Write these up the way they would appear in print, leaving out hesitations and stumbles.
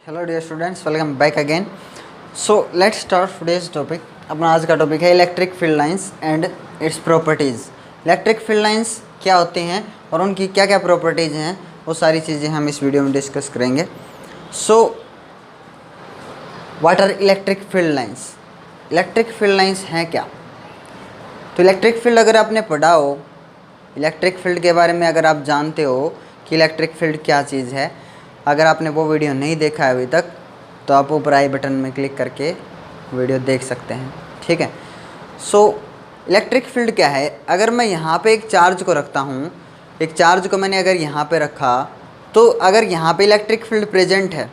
Hello dear students, welcome back again. So let's start today's topic. अपना आज का topic है electric field lines and its properties. Electric field lines क्या होती हैं और उनकी क्या क्या प्रॉपर्टीज़ हैं, वो सारी चीज़ें हम इस वीडियो में डिस्कस करेंगे। So what are electric field lines? Electric field lines हैं क्या? तो इलेक्ट्रिक फील्ड अगर आपने पढ़ा हो, इलेक्ट्रिक फील्ड के बारे में अगर आप जानते हो कि इलेक्ट्रिक फील्ड क्या चीज़ है, अगर आपने वो वीडियो नहीं देखा है अभी तक, तो आप ऊपर आई बटन में क्लिक करके वीडियो देख सकते हैं। ठीक है। सो इलेक्ट्रिक फील्ड क्या है? अगर मैं यहाँ पे एक चार्ज को रखता हूँ, एक चार्ज को मैंने अगर यहाँ पे रखा, तो अगर यहाँ पे इलेक्ट्रिक फील्ड प्रेजेंट है,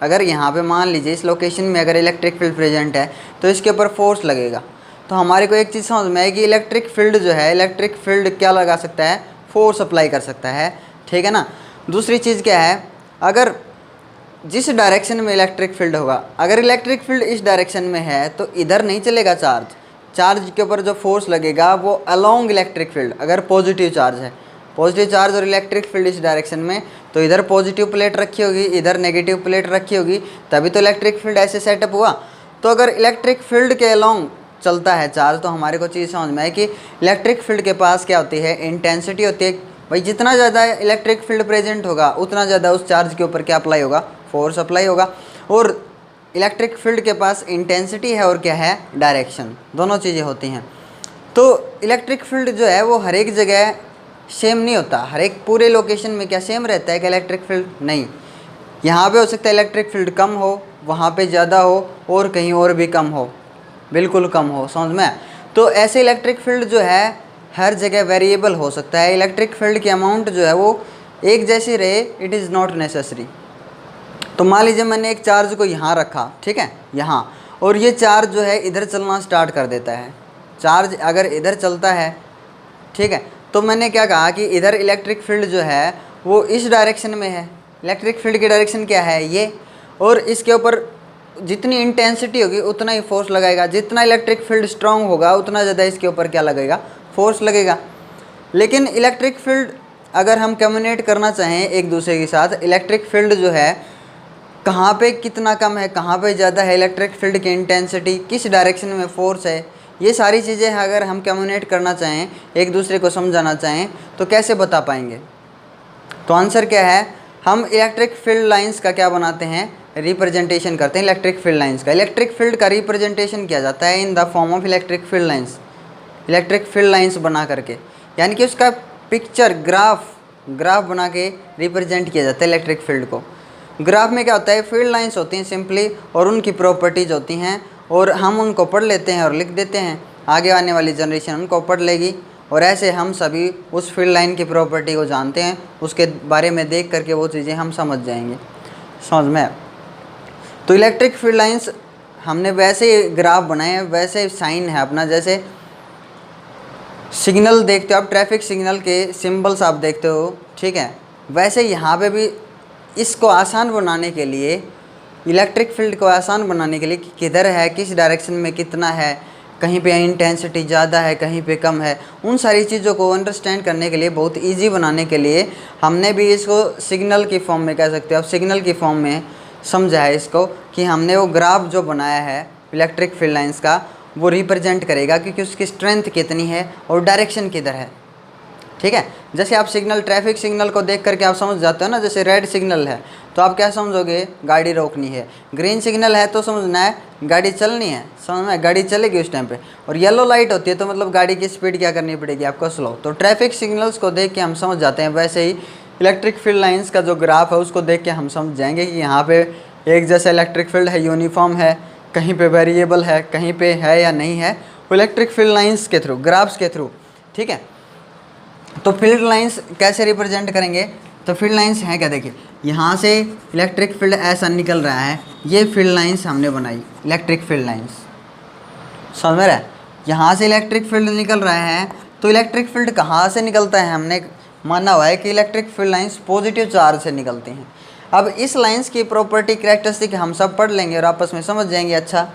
अगर यहाँ पे मान लीजिए इस लोकेशन में अगर इलेक्ट्रिक फील्ड प्रेजेंट है, तो इसके ऊपर फोर्स लगेगा। तो हमारे को एक चीज़ समझ में है कि इलेक्ट्रिक फील्ड जो है, इलेक्ट्रिक फील्ड क्या लगा सकता है? फोर्स अप्लाई कर सकता है। ठीक है ना। दूसरी चीज़ क्या है? अगर जिस डायरेक्शन में इलेक्ट्रिक फील्ड होगा, अगर इलेक्ट्रिक फील्ड इस डायरेक्शन में है तो इधर नहीं चलेगा चार्ज। चार्ज के ऊपर जो फोर्स लगेगा वो अलोंग इलेक्ट्रिक फील्ड, अगर पॉजिटिव चार्ज है, पॉजिटिव चार्ज और इलेक्ट्रिक फील्ड इस डायरेक्शन में, तो इधर पॉजिटिव प्लेट रखी होगी, इधर नेगेटिव प्लेट रखी होगी, तभी तो इलेक्ट्रिक फील्ड ऐसे सेटअप हुआ। तो अगर इलेक्ट्रिक फील्ड के अलोंग चलता है चार्ज, तो हमारे को चीज़ समझ में है कि इलेक्ट्रिक फील्ड के पास क्या होती है? इंटेंसिटी होती है। भाई जितना ज़्यादा इलेक्ट्रिक फील्ड प्रेजेंट होगा, उतना ज़्यादा उस चार्ज के ऊपर क्या अप्लाई होगा? फोर्स अप्लाई होगा। और इलेक्ट्रिक फील्ड के पास इंटेंसिटी है और क्या है? डायरेक्शन। दोनों चीज़ें होती हैं। तो इलेक्ट्रिक फील्ड जो है वो हर एक जगह सेम नहीं होता, हर एक पूरे लोकेशन में क्या सेम रहता है कि इलेक्ट्रिक फील्ड? नहीं। यहाँ पे हो सकता है इलेक्ट्रिक फील्ड कम हो, वहाँ पे ज़्यादा हो, और कहीं और भी कम हो, बिल्कुल कम हो। समझ में? तो ऐसे इलेक्ट्रिक फील्ड जो है हर जगह वेरिएबल हो सकता है। इलेक्ट्रिक फील्ड की अमाउंट जो है वो एक जैसी रहे, इट इज़ नॉट नेसेसरी। तो मान लीजिए मैंने एक चार्ज को यहाँ रखा, ठीक है, यहाँ, और ये चार्ज जो है इधर चलना स्टार्ट कर देता है। चार्ज अगर इधर चलता है, ठीक है, तो मैंने क्या कहा कि इधर इलेक्ट्रिक फील्ड जो है वो इस डायरेक्शन में है। इलेक्ट्रिक फील्ड की डायरेक्शन क्या है? ये। और इसके ऊपर जितनी इंटेंसिटी होगी उतना ही फोर्स लगाएगा। जितना इलेक्ट्रिक फील्ड स्ट्रांग होगा उतना ज़्यादा इसके ऊपर क्या लगेगा? फोर्स लगेगा। लेकिन इलेक्ट्रिक फील्ड अगर हम कम्युनिकेट करना चाहें एक दूसरे के साथ, इलेक्ट्रिक फील्ड जो है कहाँ पे कितना कम है, कहाँ पे ज़्यादा है, इलेक्ट्रिक फील्ड की इंटेंसिटी, किस डायरेक्शन में फोर्स है, ये सारी चीज़ें अगर हम कम्युनिकेट करना चाहें, एक दूसरे को समझाना चाहें, तो कैसे बता पाएंगे? तो आंसर क्या है? हम इलेक्ट्रिक फील्ड लाइंस का क्या बनाते हैं? रिप्रेजेंटेशन करते हैं इलेक्ट्रिक फील्ड लाइंस का। इलेक्ट्रिक फील्ड का रिप्रेजेंटेशन किया जाता है in the form of electric field lines. Electric field lines बना करके, यानी कि उसका पिक्चर ग्राफ बना के रिप्रेजेंट किया जाता है इलेक्ट्रिक फील्ड को। ग्राफ में क्या होता है? फील्ड लाइंस होती हैं सिंपली, और उनकी प्रॉपर्टीज़ होती हैं, और हम उनको पढ़ लेते हैं और लिख देते हैं। आगे आने वाली जनरेशन उनको पढ़ लेगी, और ऐसे हम सभी उस फील्ड लाइन की प्रॉपर्टी को जानते हैं, उसके बारे में देख करके वो चीज़ें हम समझ जाएंगे। समझ में? तो इलेक्ट्रिक फील्ड लाइंस हमने वैसे ग्राफ बनाए हैं, वैसे साइन है अपना, जैसे सिग्नल देखते हो आप, ट्रैफिक सिग्नल के सिंबल्स आप देखते हो, ठीक है, वैसे यहाँ पे भी इसको आसान बनाने के लिए, इलेक्ट्रिक फील्ड को आसान बनाने के लिए कि किधर है, किस डायरेक्शन में कितना है, कहीं पे इंटेंसिटी ज़्यादा है, कहीं पे कम है, उन सारी चीज़ों को अंडरस्टैंड करने के लिए, बहुत इजी बनाने के लिए हमने भी इसको सिग्नल की फॉर्म में, कह सकते हो आप, सिग्नल की फॉर्म में समझा है इसको, कि हमने वो ग्राफ जो बनाया है इलेक्ट्रिक फील्ड लाइंस का, वो रिप्रेजेंट करेगा क्योंकि उसकी स्ट्रेंथ कितनी है और डायरेक्शन किधर है। ठीक है। जैसे आप सिग्नल, ट्रैफिक सिग्नल को देख करके आप समझ जाते हो ना, जैसे रेड सिग्नल है तो आप क्या समझोगे? गाड़ी रोकनी है। ग्रीन सिग्नल है तो समझना है गाड़ी चलनी है, समझना है गाड़ी चलेगी उस टाइम पे। और येलो लाइट होती है तो मतलब गाड़ी की स्पीड क्या करनी पड़ेगी आपको? स्लो। तो ट्रैफिक सिग्नल्स को देख के हम समझ जाते हैं, वैसे ही इलेक्ट्रिक फील्ड लाइंस का जो ग्राफ है उसको देख के हम समझ जाएंगे कि यहाँ पे एक जैसा इलेक्ट्रिक फील्ड है, यूनिफॉर्म है, कहीं पे वेरिएबल है, कहीं पे है या नहीं है, वो इलेक्ट्रिक फील्ड लाइंस के थ्रू, ग्राफ्स के थ्रू। ठीक है। तो फील्ड लाइंस कैसे रिप्रेजेंट करेंगे? तो फील्ड लाइंस हैं क्या? देखिए, यहाँ से इलेक्ट्रिक फील्ड ऐसा निकल रहा है, ये फील्ड लाइंस हमने बनाई, इलेक्ट्रिक फील्ड लाइंस। समझ में रहा है? यहाँ से इलेक्ट्रिक फील्ड निकल रहा है, तो इलेक्ट्रिक फील्ड कहाँ से निकलता है? हमने माना हुआ है कि electric field lines positive charge से निकलती हैं। अब इस लाइंस की प्रॉपर्टी, कैरेक्टरिस्टिक हम सब पढ़ लेंगे और आपस में समझ जाएंगे, अच्छा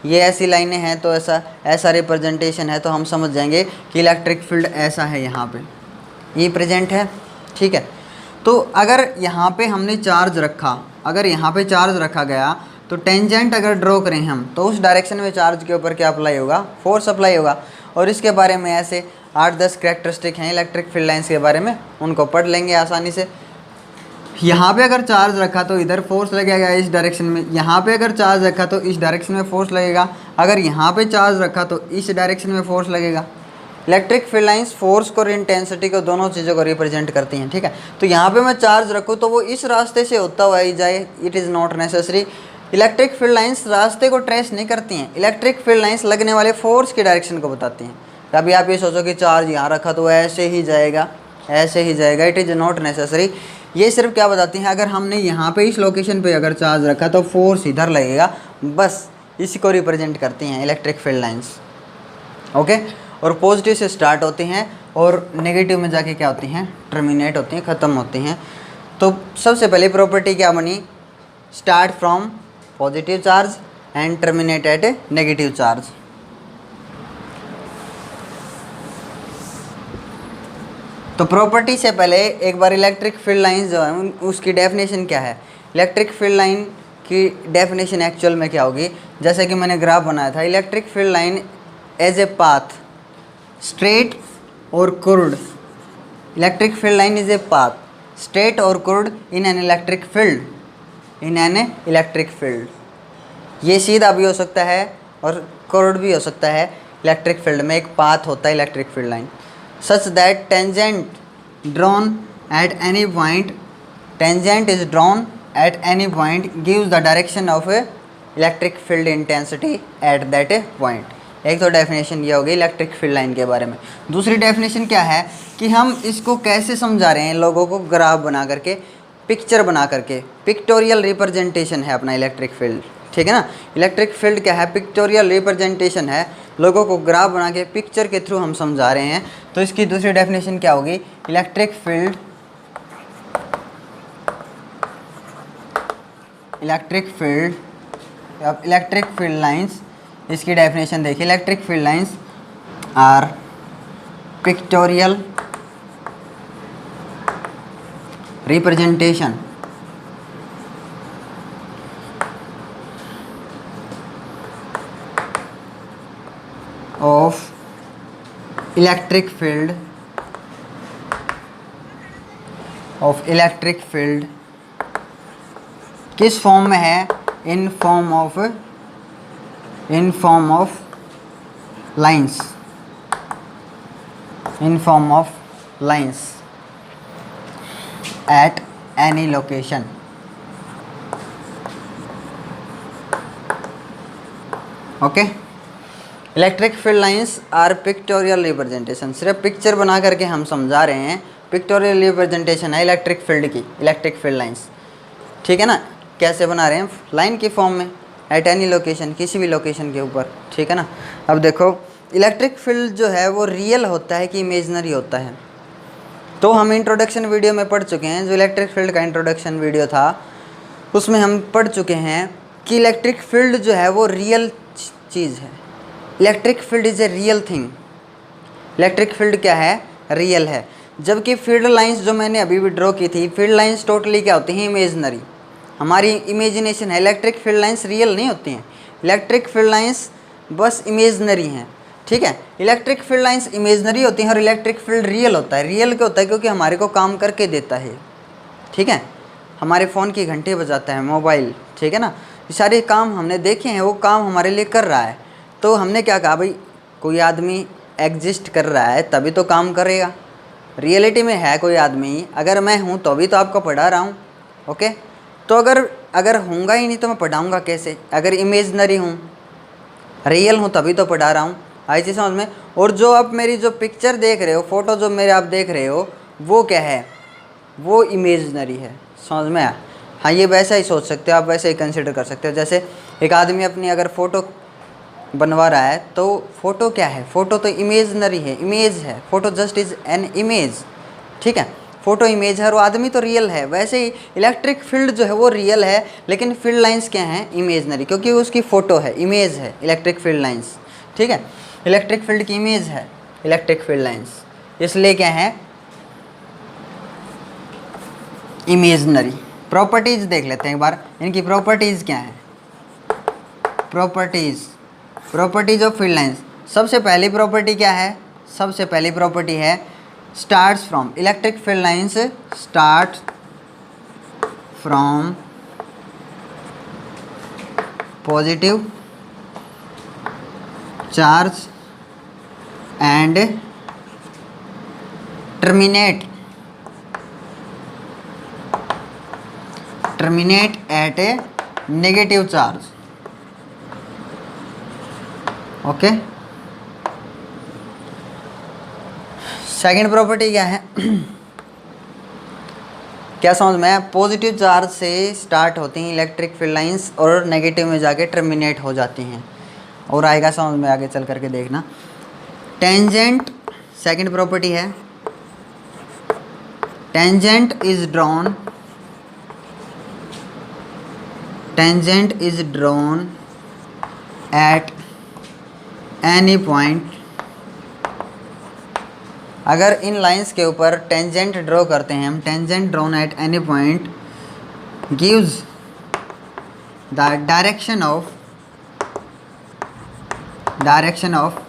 ये ऐसी लाइनें हैं तो ऐसा रिप्रेजेंटेशन है, तो हम समझ जाएंगे कि इलेक्ट्रिक फील्ड ऐसा है, यहाँ पे ये प्रेजेंट है। ठीक है। तो अगर यहाँ पे हमने चार्ज रखा, अगर यहाँ पे चार्ज रखा गया तो टेंजेंट अगर ड्रॉ करें हम तो उस डायरेक्शन में चार्ज के ऊपर क्या अप्लाई होगा, फोर्स अप्लाई होगा। और इसके बारे में ऐसे 8-10 कैरेक्टरिस्टिक हैं इलेक्ट्रिक फील्ड लाइंस के बारे में, उनको पढ़ लेंगे आसानी से। यहाँ पे अगर चार्ज रखा तो इधर फोर्स लगेगा इस डायरेक्शन में, यहाँ पे अगर चार्ज रखा तो इस डायरेक्शन में फोर्स लगेगा, अगर यहाँ पे चार्ज रखा तो इस डायरेक्शन में फोर्स लगेगा। इलेक्ट्रिक फील्ड लाइंस फोर्स को और इंटेंसिटी को दोनों चीज़ों को रिप्रेजेंट करती हैं, ठीक है। तो यहाँ पे मैं चार्ज रखूँ तो वो इस रास्ते से होता हुआ ही जाए, it is not necessary. Electric field lines रास्ते को ट्रेस नहीं करती हैं, इलेक्ट्रिक फील्ड लाइंस लगने वाले फोर्स की डायरेक्शन को बताती हैं। अभी आप ये सोचो कि चार्ज यहाँ रखा तो ऐसे ही जाएगा, ऐसे ही जाएगा, इट इज़ नॉट नेसेसरी। ये सिर्फ क्या बताती हैं, अगर हमने यहाँ पे इस लोकेशन पे अगर चार्ज रखा तो फोर्स इधर लगेगा, बस इसी को रिप्रेजेंट करती हैं इलेक्ट्रिक फील्ड लाइंस। ओके, और पॉजिटिव से स्टार्ट होती हैं और नेगेटिव में जाके क्या होती हैं, टर्मिनेट होती हैं, ख़त्म होती हैं। तो सबसे पहले प्रॉपर्टी क्या बनी, start from positive charge and terminate at A negative charge. तो प्रॉपर्टी से पहले एक बार इलेक्ट्रिक फील्ड लाइंस जो है उसकी डेफिनेशन क्या है। इलेक्ट्रिक फील्ड लाइन की डेफिनेशन एक्चुअल में क्या होगी, जैसे कि मैंने ग्राफ बनाया था, electric field line as a path straight और curved. Electric field line is a path straight और curved in an electric field, in an electric field. ये सीधा भी हो सकता है और कर्व्ड भी हो सकता है। इलेक्ट्रिक फील्ड में एक पाथ होता है electric field line, such that tangent drawn at any point, tangent is drawn at any point gives the direction of a electric field intensity at that point। एक तो डेफिनेशन ये होगी electric field line के बारे में। दूसरी definition क्या है कि हम इसको कैसे समझा रहे हैं लोगों को, ग्राफ बना करके, पिक्चर बना करके, पिक्टोरियल रिप्रेजेंटेशन है अपना इलेक्ट्रिक फील्ड, ठीक है ना। इलेक्ट्रिक फील्ड क्या है, पिक्टोरियल रिप्रेजेंटेशन है, लोगों को ग्राफ बना के पिक्चर के थ्रू हम समझा रहे हैं। तो इसकी दूसरी डेफिनेशन क्या होगी, electric field, electric field lines, इसकी डेफिनेशन देखिए, electric field lines are pictorial representation of electric field किस फॉर्म में है, in form of lines, at any location. Okay, electric field lines are pictorial representation, सिर्फ picture बना करके हम समझा रहे हैं। पिक्टोरियल रिप्रेजेंटेशन है इलेक्ट्रिक फील्ड की, इलेक्ट्रिक फील्ड लाइंस, ठीक है ना। कैसे बना रहे हैं, लाइन की फॉर्म में, एट एनी लोकेशन, किसी भी लोकेशन के ऊपर, ठीक है ना। अब देखो इलेक्ट्रिक फील्ड जो है वो रियल होता है कि इमेजनरी होता है। तो हम इंट्रोडक्शन वीडियो में पढ़ चुके हैं, जो इलेक्ट्रिक फील्ड का इंट्रोडक्शन वीडियो था उसमें हम पढ़ चुके हैं कि इलेक्ट्रिक फील्ड जो है वो रियल चीज़ है। Electric field is a real thing. Electric field क्या है, रियल है। जबकि फील्ड लाइंस जो मैंने अभी भी ड्रॉ की थी, फील्ड लाइंस टोटली क्या होती हैं, इमेजनरी, हमारी इमेजिनेशन है। इलेक्ट्रिक फील्ड लाइंस रियल नहीं होती हैं, इलेक्ट्रिक फील्ड लाइंस बस इमेजनरी हैं, ठीक है। इलेक्ट्रिक फील्ड लाइंस इमेजनरी होती हैं और इलेक्ट्रिक फील्ड रियल होता है। रियल क्या होता है, क्योंकि हमारे को काम करके देता है, ठीक है। हमारे फ़ोन की घंटे बजाता है मोबाइल, ठीक है ना। ये सारे काम हमने देखे हैं, वो काम हमारे लिए कर रहा है। तो हमने क्या कहा, भाई कोई आदमी एग्जिस्ट कर रहा है तभी तो काम करेगा। रियलिटी में है कोई आदमी, अगर मैं हूँ तो भी तो आपको पढ़ा रहा हूँ, ओके। तो अगर होऊंगा ही नहीं तो मैं पढ़ाऊँगा कैसे, अगर इमेजनरी हूँ, रियल हूँ तभी तो पढ़ा रहा हूँ। आई चीज़ समझ में। और जो आप मेरी जो पिक्चर देख रहे हो, फ़ोटो जो मेरे आप देख रहे हो, वो क्या है, वो इमेजनरी है, समझ में आया। हाँ, ये वैसा ही सोच सकते हो आप, वैसे ही कंसिडर कर सकते हो। जैसे एक आदमी अपनी अगर फ़ोटो बनवा रहा है तो फ़ोटो क्या है, फ़ोटो तो इमेजनरी है, इमेज है, photo just is an image, ठीक है। फ़ोटो इमेज है और वो आदमी तो रियल है। वैसे ही इलेक्ट्रिक फील्ड जो है वो रियल है, लेकिन फील्ड लाइंस क्या हैं, इमेजनरी, क्योंकि उसकी फ़ोटो है, इमेज है इलेक्ट्रिक फील्ड लाइंस, ठीक है। इलेक्ट्रिक फील्ड की इमेज है इलेक्ट्रिक फील्ड लाइंस, इसलिए क्या है, इमेजनरी। प्रॉपर्टीज देख लेते हैं एक बार, इनकी प्रॉपर्टीज क्या है। Properties of field lines. सबसे पहली प्रॉपर्टी क्या है, सबसे पहली प्रॉपर्टी है starts from. Electric field lines start from positive charge and terminate at A negative charge. Okay, second property क्या है क्या समझ में, पॉजिटिव चार्ज से स्टार्ट होती हैं इलेक्ट्रिक फील्ड लाइंस और नेगेटिव में जाके टर्मिनेट हो जाती हैं, और आएगा समझ में आगे चल करके देखना। टेंजेंट, सेकंड प्रॉपर्टी है tangent is drawn at any point. अगर इन लाइंस के ऊपर टेंजेंट ड्रॉ करते हैं हम, tangent drawn at any point gives the direction of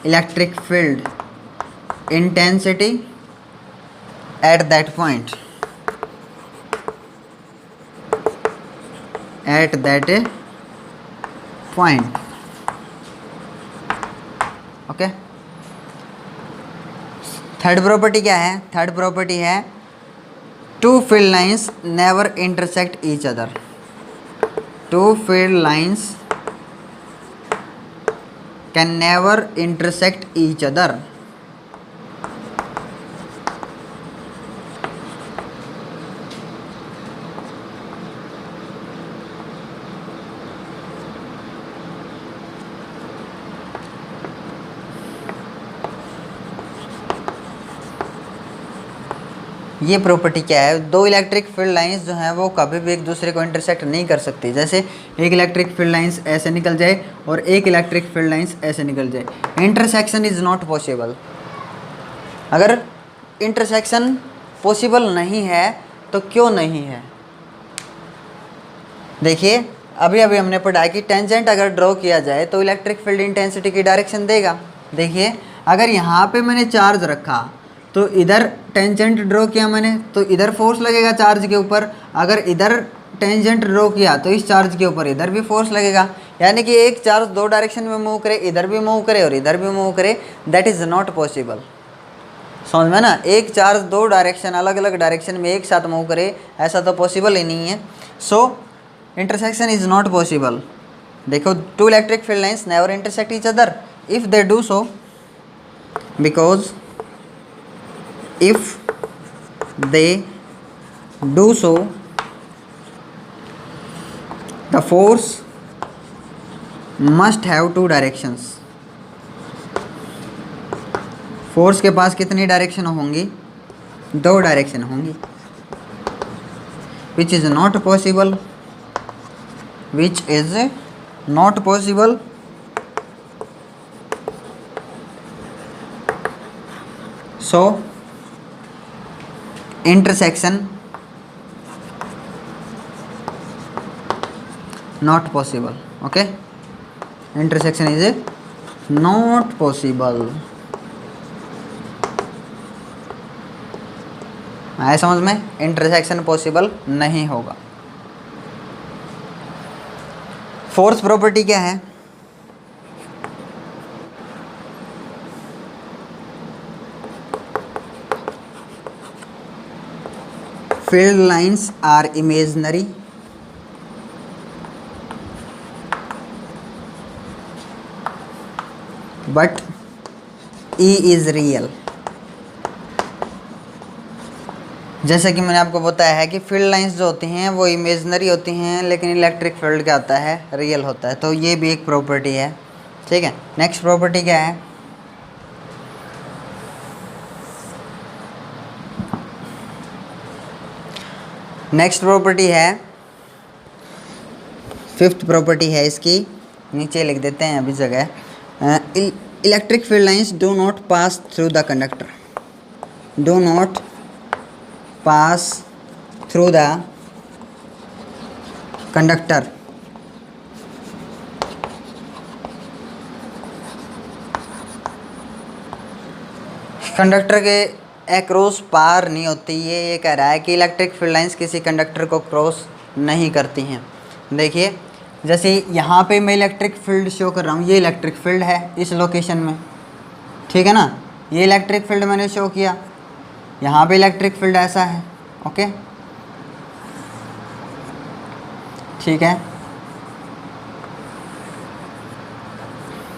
electric field intensity at that point, okay. Third property क्या है, थर्ड प्रॉपर्टी है two field lines never intersect each other. Two field lines can never intersect each other. ये property क्या है, दो electric field lines जो हैं वो कभी भी एक दूसरे को इंटरसेक्ट नहीं कर सकती। जैसे एक इलेक्ट्रिक फील्ड लाइंस ऐसे निकल जाए और एक इलेक्ट्रिक फील्ड लाइंस ऐसे निकल जाए, इंटरसेक्शन इज़ नॉट पॉसिबल। अगर इंटरसेक्शन पॉसिबल नहीं है तो क्यों नहीं है, देखिए अभी अभी हमने पढ़ा कि टेंजेंट अगर ड्रॉ किया जाए तो इलेक्ट्रिक फील्ड इंटेंसिटी की डायरेक्शन देगा। देखिए अगर यहाँ पे मैंने चार्ज रखा तो इधर टेंजेंट ड्रॉ किया मैंने तो इधर फोर्स लगेगा चार्ज के ऊपर, अगर इधर टेंजेंट ड्रॉ किया तो इस चार्ज के ऊपर इधर भी फोर्स लगेगा। यानी कि एक चार्ज दो डायरेक्शन में मूव करे, इधर भी मूव करे और इधर भी मूव करे, दैट इज़ नॉट पॉसिबल। समझ में ना, एक चार्ज दो डायरेक्शन अलग अलग डायरेक्शन में एक साथ मूव करे, ऐसा तो पॉसिबल ही नहीं है। So intersection is not possible. देखो two electric field lines never intersect each other if they do so, because if they do so the force must have two directions। Force के पास कितनी direction होंगी, दो direction होंगी, which is not possible, so intersection not possible। okay, intersection is not possible। आया समझ में, intersection possible नहीं होगा। फोर्स प्रॉपर्टी क्या है, field lines are imaginary but E is real। जैसे कि मैंने आपको बताया है कि फील्ड लाइंस जो होती हैं वो इमेजिनरी होती हैं, लेकिन इलेक्ट्रिक फील्ड क्या होता है, रियल होता है। तो ये भी एक प्रॉपर्टी है, ठीक है। नेक्स्ट प्रॉपर्टी क्या है, नेक्स्ट प्रॉपर्टी है, फिफ्थ प्रॉपर्टी है इसकी, नीचे लिख देते हैं अभी जगह। Electric field lines do not pass through the conductor, do not pass through the conductor conductor के अक्रॉस पार नहीं होती। ये कह रहा है कि इलेक्ट्रिक फील्ड लाइंस किसी कंडक्टर को क्रॉस नहीं करती हैं। देखिए जैसे यहाँ पे मैं इलेक्ट्रिक फील्ड शो कर रहा हूँ, ये इलेक्ट्रिक फील्ड है इस लोकेशन में, ठीक है ना। ये इलेक्ट्रिक फील्ड मैंने शो किया, यहाँ पे इलेक्ट्रिक फील्ड ऐसा है, ओके ठीक है।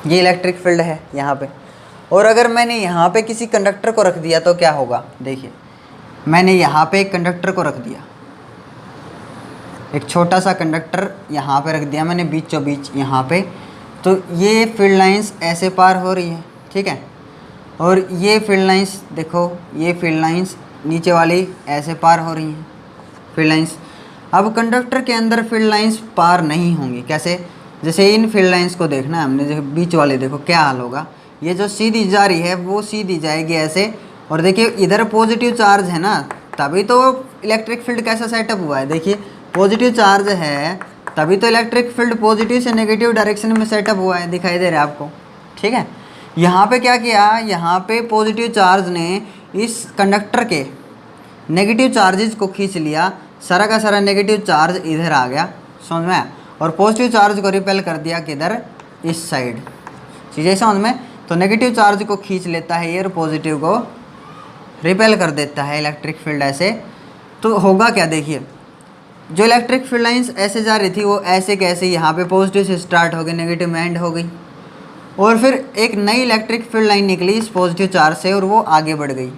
ये इलेक्ट्रिक फील्ड है यहाँ पे, और अगर मैंने यहाँ पे किसी कंडक्टर को रख दिया तो क्या होगा। देखिए मैंने यहाँ पे एक कंडक्टर को रख दिया, एक छोटा सा कंडक्टर यहाँ पे रख दिया मैंने बीचों बीच यहाँ पे, तो ये फील्ड लाइंस ऐसे पार हो रही है, ठीक है। और ये फील्ड लाइंस देखो, ये फील्ड लाइंस नीचे वाली ऐसे पार हो रही हैं फील्ड लाइंस। अब कंडक्टर के अंदर फील्ड लाइंस पार नहीं होंगी, कैसे। जैसे इन फील्ड लाइंस को देखना है हमने, जैसे बीच वाले देखो क्या हाल होगा। ये जो सीधी जा रही है वो सीधी जाएगी ऐसे, और देखिए इधर पॉजिटिव चार्ज है ना, तभी तो इलेक्ट्रिक फील्ड कैसा सेटअप हुआ है। देखिए पॉजिटिव चार्ज है तभी तो इलेक्ट्रिक फील्ड पॉजिटिव से नेगेटिव डायरेक्शन में सेटअप हुआ है, दिखाई दे रहा है आपको, ठीक है। यहाँ पे क्या किया, यहाँ पे पॉजिटिव चार्ज ने इस कंडक्टर के नेगेटिव चार्जेस को खींच लिया, सारा का सारा नेगेटिव चार्ज इधर आ गया, समझ में, और पॉजिटिव चार्ज को रिपेल कर दिया किधर, इस साइड, चीज़ें समझ में। तो नेगेटिव चार्ज को खींच लेता है ये और पॉजिटिव को रिपेल कर देता है इलेक्ट्रिक फील्ड ऐसे। तो होगा क्या, देखिए जो इलेक्ट्रिक फील्ड लाइंस ऐसे जा रही थी वो ऐसे कैसे यहाँ पे पॉजिटिव से स्टार्ट हो गई, नेगेटिव में एंड हो गई, और फिर एक नई इलेक्ट्रिक फील्ड लाइन निकली इस पॉजिटिव चार्ज से और वो आगे बढ़ गई,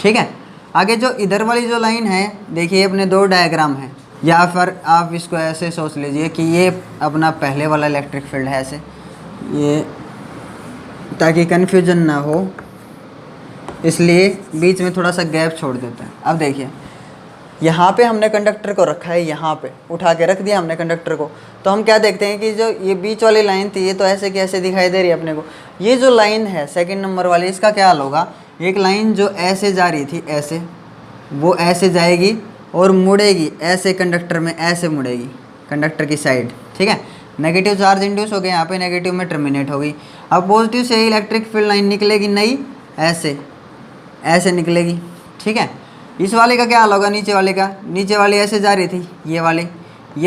ठीक है। आगे जो इधर वाली जो लाइन है, देखिए अपने दो डायग्राम हैं, या फिर आप इसको ऐसे सोच लीजिए कि ये अपना पहले वाला इलेक्ट्रिक फील्ड है ऐसे, ये ताकि कन्फ्यूजन ना हो इसलिए बीच में थोड़ा सा गैप छोड़ देते हैं। अब देखिए यहाँ पे हमने कंडक्टर को रखा है, यहाँ पे उठा के रख दिया हमने कंडक्टर को, तो हम क्या देखते हैं कि जो ये बीच वाली लाइन थी ये तो ऐसे कैसे दिखाई दे रही है अपने को। ये जो लाइन है सेकंड नंबर वाली, इसका क्या हाल होगा, एक लाइन जो ऐसे जा रही थी ऐसे, वो ऐसे जाएगी और मुड़ेगी ऐसे कंडक्टर में, ऐसे मुड़ेगी कंडक्टर की साइड, ठीक है। नेगेटिव चार्ज इंड्यूस हो गया यहाँ पे, नेगेटिव में टर्मिनेट हो गई। अब पॉजिटिव से इलेक्ट्रिक फील्ड लाइन निकलेगी नई, ऐसे ऐसे निकलेगी, ठीक है। इस वाले का क्या हाल होगा, नीचे वाले का, नीचे वाली ऐसे जा रही थी, ये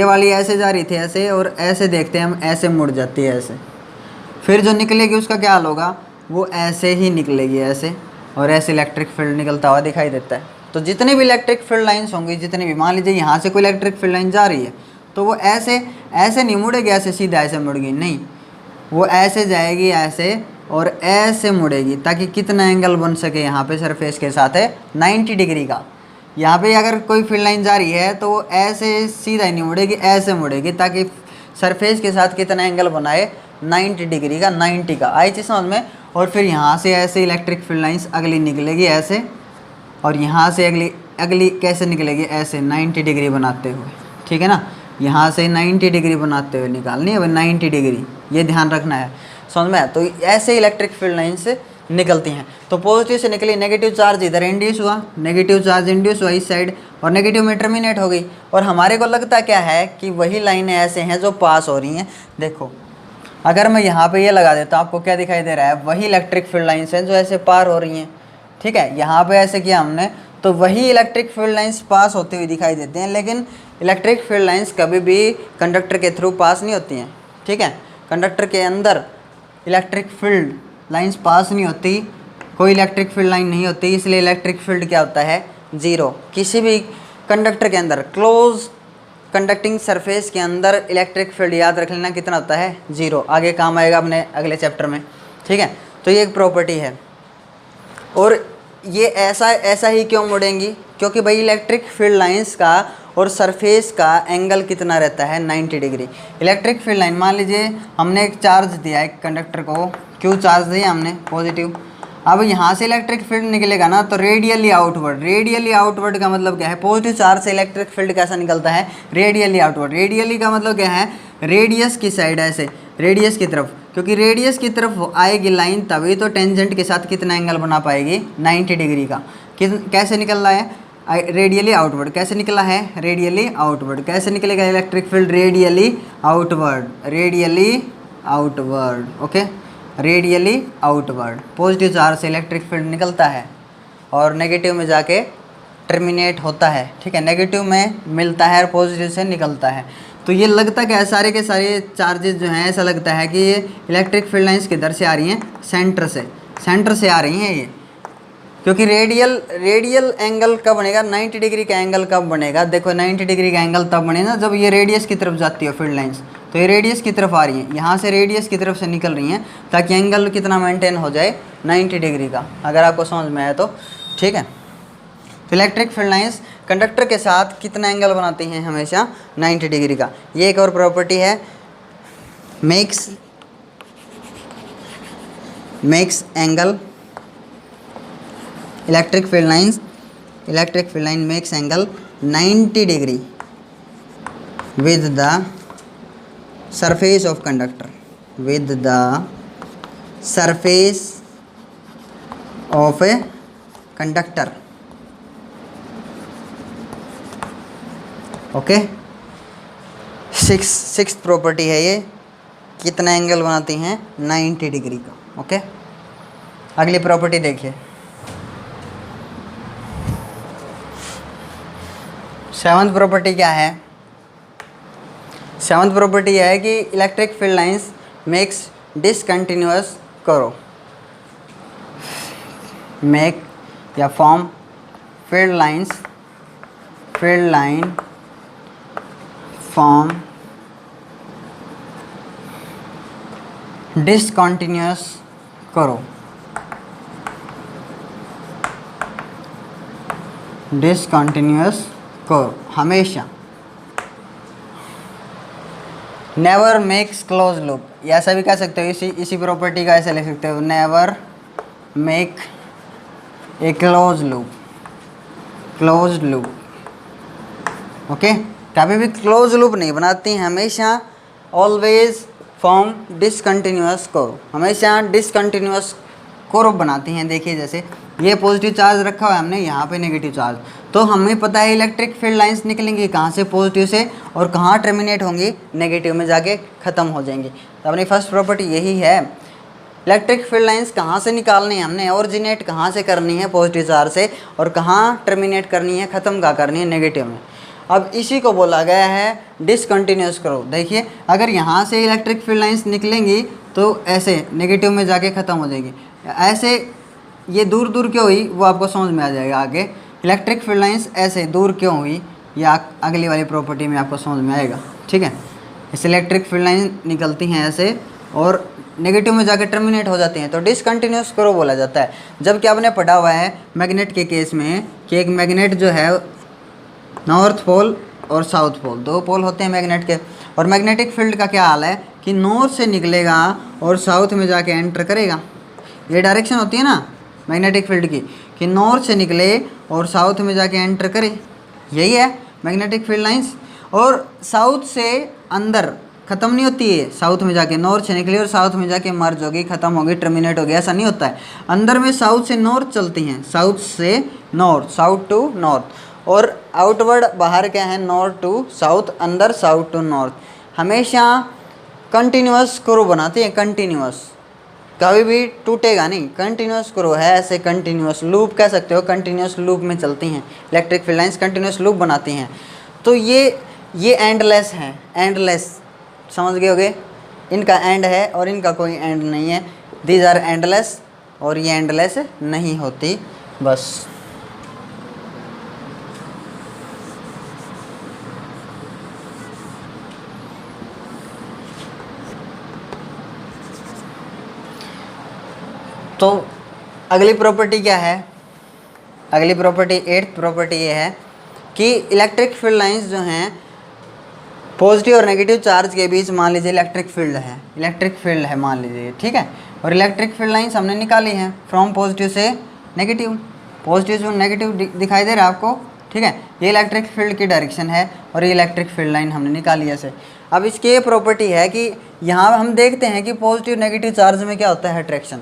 वाली ऐसे जा रही थी ऐसे, और ऐसे देखते हैं हम ऐसे मुड़ जाती है ऐसे। फिर जो निकलेगी उसका क्या हाल होगा, वो ऐसे ही निकलेगी ऐसे, और ऐसे इलेक्ट्रिक फील्ड निकलता हुआ दिखाई देता है। तो जितनी भी इलेक्ट्रिक फील्ड लाइन्स होंगी, जितनी भी, मान लीजिए यहाँ से कोई इलेक्ट्रिक फील्ड लाइन जा रही है तो वो ऐसे ऐसे नहीं मुड़ेगी ऐसे सीधा ऐसे मुड़ेगी, नहीं, वो ऐसे जाएगी ऐसे और ऐसे मुड़ेगी, ताकि कितना एंगल बन सके यहाँ पे सरफेस के साथ है 90 डिग्री का। यहाँ पे अगर कोई फील्ड लाइन जा रही है तो वो ऐसे सीधा ही नहीं मुड़ेगी, ऐसे मुड़ेगी, ताकि सरफेस के साथ कितना एंगल बनाए 90 डिग्री का, 90 का। आई चीज़ समझ में। और फिर यहाँ से ऐसे इलेक्ट्रिक फील्ड लाइन्स अगली निकलेगी ऐसे, और यहाँ से अगली कैसे निकलेगी, ऐसे 90 डिग्री बनाते हुए, ठीक है ना। यहाँ से 90 डिग्री बनाते हुए निकालनी है, 90 डिग्री, ये ध्यान रखना है, समझ में। तो ऐसे इलेक्ट्रिक फील्ड लाइन से निकलती हैं। तो पॉजिटिव से निकली, नेगेटिव चार्ज इधर इंड्यूस हुआ, नेगेटिव चार्ज इंड्यूस हुआ इस साइड, और नेगेटिव में टर्मिनेट हो गई। और हमारे को लगता क्या है कि वही लाइनें ऐसे हैं जो पास हो रही हैं। देखो अगर मैं यहाँ पे ये लगा देता हूँ, आपको क्या दिखाई दे रहा है, वही इलेक्ट्रिक फील्ड लाइन्स हैं जो ऐसे पार हो रही हैं, ठीक है। यहाँ पे ऐसे किया हमने तो वही इलेक्ट्रिक फील्ड लाइंस पास होती हुई दिखाई देती हैं, लेकिन इलेक्ट्रिक फील्ड लाइंस कभी भी कंडक्टर के थ्रू पास नहीं होती हैं, ठीक है। कंडक्टर के अंदर इलेक्ट्रिक फील्ड लाइंस पास नहीं होती, कोई इलेक्ट्रिक फील्ड लाइन नहीं होती, इसलिए इलेक्ट्रिक फील्ड क्या होता है, ज़ीरो। किसी भी कंडक्टर के अंदर, क्लोज कंडक्टिंग सरफेस के अंदर इलेक्ट्रिक फील्ड याद रख लेना कितना होता है, ज़ीरो। आगे काम आएगा अपने अगले चैप्टर में, ठीक है। तो ये एक प्रॉपर्टी है। और ये ऐसा ही क्यों मुड़ेंगी, क्योंकि भाई इलेक्ट्रिक फील्ड लाइंस का और सरफेस का एंगल कितना रहता है, 90 डिग्री। इलेक्ट्रिक फील्ड लाइन, मान लीजिए हमने एक चार्ज दिया एक कंडक्टर को, क्यू चार्ज दिया हमने पॉजिटिव। अब यहाँ से इलेक्ट्रिक फील्ड निकलेगा ना, तो रेडियली आउटवर्ड, रेडियली आउटवर्ड का मतलब क्या है, पॉजिटिव चार्ज से इलेक्ट्रिक फील्ड कैसा निकलता है, रेडियली आउटवर्ड। रेडियली का मतलब क्या है, रेडियस की साइड, ऐसे रेडियस की तरफ, क्योंकि रेडियस की तरफ आएगी लाइन तभी तो टेंजेंट के साथ कितना एंगल बना पाएगी, 90 डिग्री का। कैसे निकल रहा है, रेडियली आउटवर्ड कैसे निकला है, रेडियली आउटवर्ड। कैसे निकलेगा electric field, radially outward, radially outward, okay, radially outward. Positive charge से इलेक्ट्रिक फील्ड निकलता है और नेगेटिव में जाके टर्मिनेट होता है, ठीक है, नेगेटिव में मिलता है और पॉजिटिव से निकलता है। तो ये लगता क्या है, सारे के सारे चार्जेस जो हैं ऐसा लगता है कि ये इलेक्ट्रिक फील्ड लाइंस किधर से आ रही हैं, सेंटर से आ रही हैं ये, क्योंकि रेडियल एंगल कब बनेगा, 90 डिग्री का एंगल कब बनेगा, देखो 90 डिग्री का एंगल तब बनेगा जब ये रेडियस की तरफ जाती है फील्ड लाइंस। तो ये रेडियस की तरफ आ रही हैं, यहाँ से रेडियस की तरफ से निकल रही हैं ताकि एंगल कितना मेंटेन हो जाए, 90 डिग्री का, अगर आपको समझ में आए तो, ठीक है। तो इलेक्ट्रिक फील्ड लाइंस कंडक्टर के साथ कितना एंगल बनाती हैं, हमेशा 90 डिग्री का। ये एक और प्रॉपर्टी है, makes angle, electric field line makes angle 90 degree with the surface of conductor, with the surface of a conductor, okay. Sixth property है ये, कितना एंगल बनाती हैं, 90 डिग्री का, ओके। अगली प्रॉपर्टी देखिए, 7th प्रॉपर्टी क्या है, 7th प्रॉपर्टी है कि electric field lines makes discontinuous करो, मेक या form field line form discontinuous करो, डिसकंटिन्यूअस करो हमेशा। नेवर मेक्स क्लोज लूप, या ऐसा भी कह सकते हो, इसी प्रॉपर्टी का ऐसे लिख सकते हो, never make a close loop, okay. कभी भी क्लोज लूप नहीं बनाती हैं, हमेशा ऑलवेज फॉर्म डिसकंटिन्यूअस करो, हमेशा डिसकंटिन्यूअस कोरो बनाती हैं। देखिए जैसे ये पॉजिटिव चार्ज रखा हुआ है हमने, यहाँ पे नेगेटिव चार्ज, तो हमें पता है इलेक्ट्रिक फील्ड लाइंस निकलेंगी कहाँ से, पॉजिटिव से, और कहाँ टर्मिनेट होंगी, नेगेटिव में जाके ख़त्म हो जाएंगी। तो अपनी फर्स्ट प्रॉपर्टी यही है, इलेक्ट्रिक फील्ड लाइंस कहाँ से निकालनी है हमने, ओरिजिनेट कहाँ से करनी है, पॉजिटिव चार्ज से, और कहाँ टर्मिनेट करनी है, ख़त्म कहाँ करनी है, नेगेटिव में। अब इसी को बोला गया है डिसकंटिन्यूअस करो। देखिए अगर यहाँ से इलेक्ट्रिक फील्ड लाइंस निकलेंगी तो ऐसे नेगेटिव में जाके ख़त्म हो जाएगी, ऐसे ये दूर दूर क्यों हुई वो आपको समझ में आ जाएगा आगे। इलेक्ट्रिक फील्ड लाइंस ऐसे दूर क्यों हुई या अगली वाली प्रॉपर्टी में आपको समझ में आएगा, ठीक है। इस इलेक्ट्रिक फील्ड लाइन निकलती हैं ऐसे और नेगेटिव में जाकर टर्मिनेट हो जाती हैं, तो डिसकंटिन्यूअस करो बोला जाता है। जबकि आपने पढ़ा हुआ है मैग्नेट के केस में कि एक मैग्नेट जो है नॉर्थ पोल और साउथ पोल, दो पोल होते हैं मैग्नेट के, और मैग्नेटिक फील्ड का क्या हाल है कि नॉर्थ से निकलेगा और साउथ में जाके एंटर करेगा। ये डायरेक्शन होती है ना मैग्नेटिक फील्ड की कि नॉर्थ से निकले और साउथ में जाके एंटर करे, यही है मैग्नेटिक फील्ड लाइंस। और साउथ से अंदर ख़त्म नहीं होती है, साउथ में जाके नॉर्थ से निकली और साउथ में जाके मर्ज होगी, ख़त्म होगी, टर्मिनेट होगी, ऐसा नहीं होता है। अंदर में साउथ से नॉर्थ चलती हैं, साउथ से नॉर्थ, साउथ टू नॉर्थ, और आउटवर्ड बाहर क्या है, नॉर्थ टू साउथ, अंदर साउथ टू नॉर्थ। हमेशा कंटिन्यूअस करो बनाती है, कंटिन्यूअस, कभी भी टूटेगा नहीं, कंटिन्यूअस करो है ऐसे, कंटिन्यूअस लूप कह सकते हो, कंटिन्यूअस लूप में चलती हैं electric field lines, continuous loop बनाती हैं। तो ये एंडलेस हैं, एंडलेस समझ गए होगे, इनका एंड है और इनका कोई एंड नहीं है, दीज आर एंडलेस, और ये एंडलेस नहीं होती बस। तो अगली प्रॉपर्टी क्या है, अगली प्रॉपर्टी 8th प्रॉपर्टी ये है कि इलेक्ट्रिक फील्ड लाइंस जो हैं पॉजिटिव और नेगेटिव चार्ज के बीच, मान लीजिए इलेक्ट्रिक फील्ड है मान लीजिए, ठीक है, और इलेक्ट्रिक फील्ड लाइंस हमने निकाली हैं फ्रॉम पॉजिटिव से नेगेटिव, पॉजिटिव से नेगेटिव दिखाई दे रहा है आपको, ठीक है। ये इलेक्ट्रिक फील्ड की डायरेक्शन है और ये इलेक्ट्रिक फील्ड लाइन हमने निकाली ऐसे। अब इसकी ये प्रॉपर्टी है कि यहाँ हम देखते हैं कि पॉजिटिव नेगेटिव चार्ज में क्या होता है, अट्रैक्शन।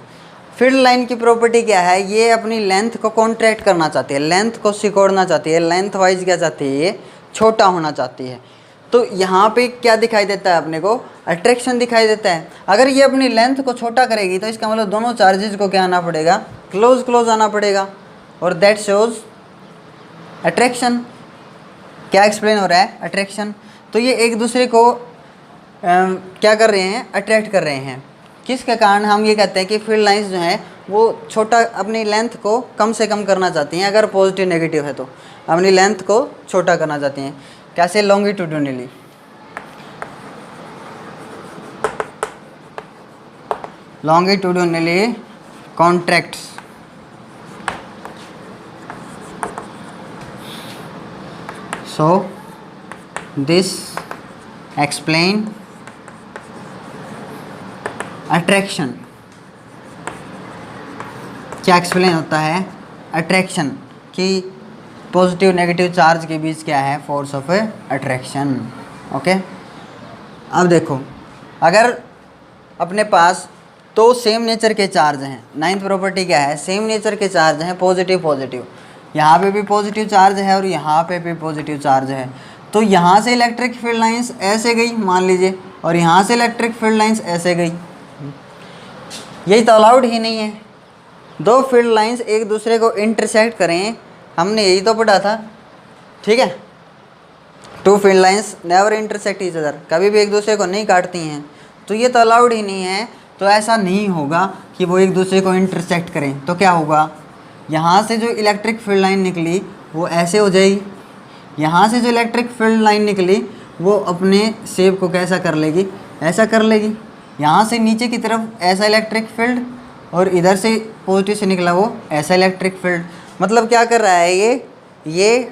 फील्ड लाइन की प्रॉपर्टी क्या है, ये अपनी लेंथ को कॉन्ट्रैक्ट करना चाहती है, लेंथ को सिकोड़ना चाहती है, लेंथ वाइज क्या चाहती है, ये छोटा होना चाहती है। तो यहाँ पे क्या दिखाई देता है अपने को, अट्रैक्शन दिखाई देता है। अगर ये अपनी लेंथ को छोटा करेगी तो इसका मतलब दोनों चार्जेस को क्या आना पड़ेगा, क्लोज क्लोज आना पड़ेगा, और दैट शोज अट्रैक्शन। क्या एक्सप्लेन हो रहा है, अट्रैक्शन। तो ये एक दूसरे को क्या कर रहे हैं, अट्रैक्ट कर रहे हैं। किसके कारण हम ये कहते हैं कि फील्ड लाइंस जो हैं वो छोटा, अपनी लेंथ को कम से कम करना चाहती हैं। अगर पॉजिटिव नेगेटिव है तो अपनी लेंथ को छोटा करना चाहती हैं। कैसे, longitudinally, longitudinally contracts, so this explain attraction। क्या एक्सप्लेन होता है, अट्रैक्शन, कि पॉजिटिव नेगेटिव चार्ज के बीच क्या है, फोर्स ऑफ अट्रैक्शन। ओके, अब देखो, अगर अपने पास तो सेम नेचर के चार्ज हैं, नाइन्थ प्रॉपर्टी क्या है, सेम नेचर के चार्ज हैं, पॉजिटिव पॉजिटिव, यहाँ पे भी पॉजिटिव चार्ज है और यहाँ पे भी पॉजिटिव चार्ज है। तो यहाँ से इलेक्ट्रिक फील्ड लाइंस ऐसे गई मान लीजिए, और यहाँ से इलेक्ट्रिक फील्ड लाइंस ऐसे गई, यही तो अलाउड ही नहीं है। दो फील्ड लाइंस एक दूसरे को इंटरसेक्ट करें, हमने यही तो पढ़ा था, ठीक है। Two field lines never intersect each other, कभी भी एक दूसरे को नहीं काटती हैं, तो ये तो अलाउड ही नहीं है। तो ऐसा नहीं होगा कि वो एक दूसरे को इंटरसेक्ट करें। तो क्या होगा, यहाँ से जो इलेक्ट्रिक फील्ड लाइन निकली वो ऐसे हो जाएगी, यहाँ से जो इलेक्ट्रिक फील्ड लाइन निकली वो अपने शेप को कैसा कर लेगी, ऐसा कर लेगी। यहाँ से नीचे की तरफ ऐसा इलेक्ट्रिक फील्ड, और इधर से पॉजिटिव से निकला वो ऐसा इलेक्ट्रिक फील्ड। मतलब क्या कर रहा है ये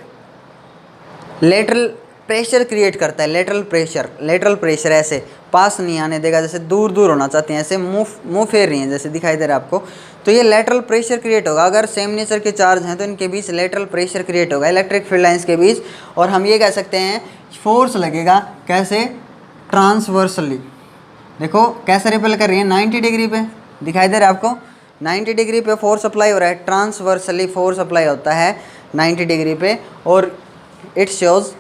लेटरल प्रेशर क्रिएट करता है, लेटरल प्रेशर ऐसे पास नहीं आने देगा, जैसे दूर दूर होना चाहते हैं, ऐसे मुंह फेर रही हैं, जैसे दिखाई दे रहा है आपको। तो ये लेटरल प्रेशर क्रिएट होगा। अगर सेम नेचर के चार्ज हैं तो इनके बीच लेटरल प्रेशर क्रिएट होगा इलेक्ट्रिक फील्ड लाइंस के बीच, और हम ये कह सकते हैं फोर्स लगेगा। कैसे, ट्रांसवर्सली। देखो कैसे रिपेल कर रही है, 90 डिग्री पे दिखाई दे रहा है आपको, 90 डिग्री पे फोर्स अप्लाई हो रहा है, ट्रांसवर्सली फोर्स अप्लाई होता है 90 डिग्री पे, और इट शोज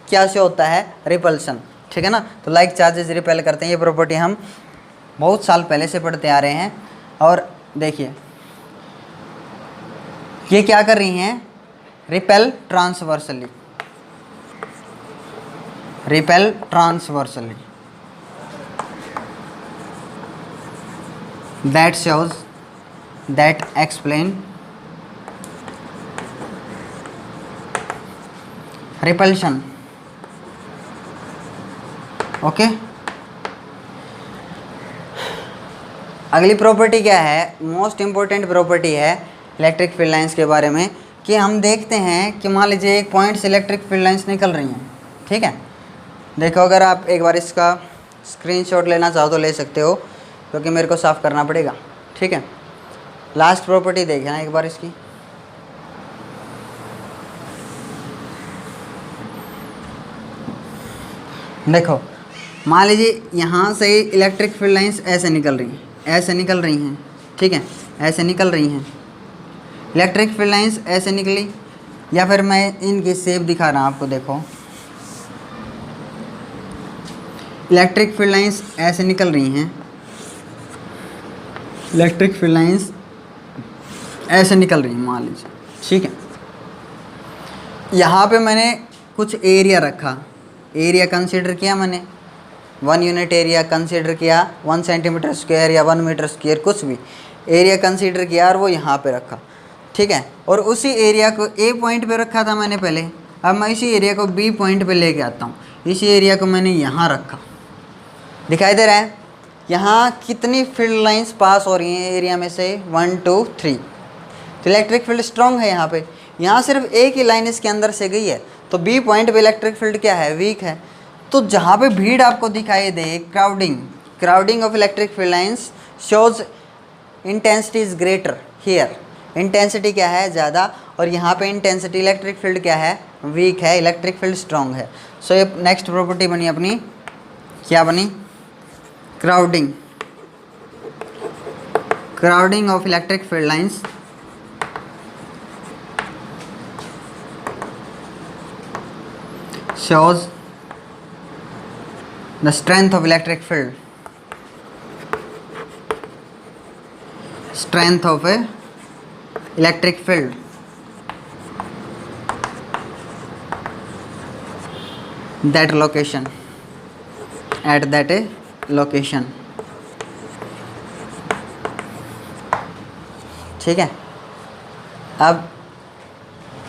क्या शो होता है, रिपल्शन, ठीक है ना। तो लाइक चार्जेस रिपेल करते हैं, ये प्रॉपर्टी हम बहुत साल पहले से पढ़ते आ रहे हैं। और देखिए ये क्या कर रही हैं, repel transversely, repel transversely, that shows, that explain repulsion. Okay, अगली प्रॉपर्टी क्या है, मोस्ट इम्पोर्टेंट प्रॉपर्टी है इलेक्ट्रिक फील्ड लाइंस के बारे में, कि हम देखते हैं कि मान लीजिए एक पॉइंट से इलेक्ट्रिक फील्ड लाइंस निकल रही हैं, ठीक है। देखो, अगर आप एक बार इसका स्क्रीनशॉट लेना चाहो तो ले सकते हो, क्योंकि मेरे को साफ़ करना पड़ेगा, ठीक है। लास्ट प्रॉपर्टी देखना एक बार इसकी, देखो मान लीजिए यहाँ से इलेक्ट्रिक फील्ड लाइंस ऐसे निकल रही हैं, ऐसे निकल रही हैं, ठीक है, ऐसे निकल रही हैं इलेक्ट्रिक फील्ड लाइंस, ऐसे निकली। या फिर मैं इनकी शेप दिखा रहा हूँ आपको, देखो इलेक्ट्रिक फील्ड लाइंस ऐसे निकल रही हैं, इलेक्ट्रिक फील्ड लाइंस ऐसे निकल रही हैं मान लीजिए, ठीक है। यहाँ पे मैंने कुछ एरिया रखा, एरिया कंसीडर किया मैंने, 1 यूनिट एरिया कंसीडर किया, 1 सेंटीमीटर स्क्वायर या 1 मीटर स्क्वायर, कुछ भी एरिया कंसीडर किया और वो यहाँ पे रखा, ठीक है। और उसी एरिया को ए पॉइंट पे रखा था मैंने पहले, अब मैं इसी एरिया को बी पॉइंट पे लेके आता हूँ, इसी एरिया को मैंने यहाँ रखा, दिखाई दे रहा है। यहाँ कितनी फील्ड लाइंस पास हो रही हैं एरिया में से, 1 2 3। तो इलेक्ट्रिक फील्ड स्ट्रॉन्ग है यहाँ पे, यहाँ सिर्फ एक ही लाइन इसके अंदर से गई है, तो बी पॉइंट पे इलेक्ट्रिक फील्ड क्या है, वीक है। तो जहाँ पे भीड़ आपको दिखाई दे, crowding of electric field lines shows intensity is greater here, intensity क्या है, ज़्यादा, और यहाँ पे इंटेंसिटी इलेक्ट्रिक फील्ड क्या है, वीक है, इलेक्ट्रिक फील्ड स्ट्रॉन्ग है। सो ये नेक्स्ट प्रॉपर्टी बनी अपनी, क्या बनी, crowding crowding of electric field lines shows the strength of electric field, strength of a electric field that location, at that a location. ठीक है, अब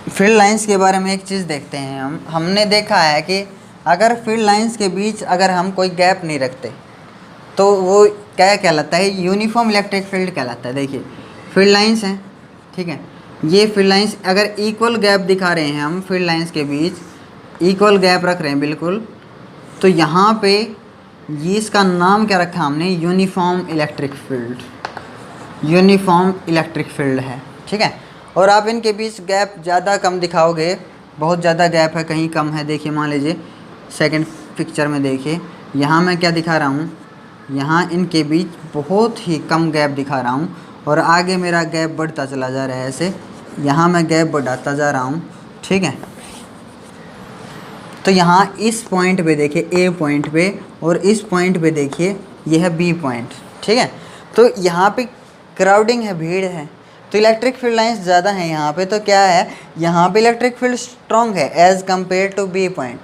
फील्ड लाइंस के बारे में एक चीज़ देखते हैं। हमने देखा है कि अगर फील्ड लाइंस के बीच अगर हम कोई गैप नहीं रखते तो वो क्या कहलाता है, यूनिफॉर्म इलेक्ट्रिक फील्ड कहलाता है। देखिए फील्ड लाइंस हैं, ठीक है, ये फील्ड लाइंस अगर इक्वल गैप दिखा रहे हैं, हम फील्ड लाइंस के बीच इक्वल गैप रख रहे हैं बिल्कुल, तो यहाँ पे ये इसका नाम क्या रखा हमने, uniform electric field, uniform electric field है, ठीक है। और आप इनके बीच गैप ज़्यादा कम दिखाओगे, बहुत ज़्यादा गैप है, कहीं कम है। देखिए मान लीजिए सेकंड पिक्चर में देखिए, यहाँ मैं क्या दिखा रहा हूँ, यहाँ इनके बीच बहुत ही कम गैप दिखा रहा हूँ और आगे मेरा गैप बढ़ता चला जा रहा है, ऐसे यहाँ मैं गैप बढ़ाता जा रहा हूँ, ठीक है। तो यहाँ इस पॉइंट पे देखिए ए पॉइंट पे, और इस पॉइंट पे देखिए यह है बी पॉइंट, ठीक है। तो यहाँ पे क्राउडिंग है, भीड़ है, तो इलेक्ट्रिक फील्ड लाइंस ज़्यादा हैं यहाँ पे, तो क्या है, यहाँ पे इलेक्ट्रिक फील्ड स्ट्रॉन्ग है as compare to B point,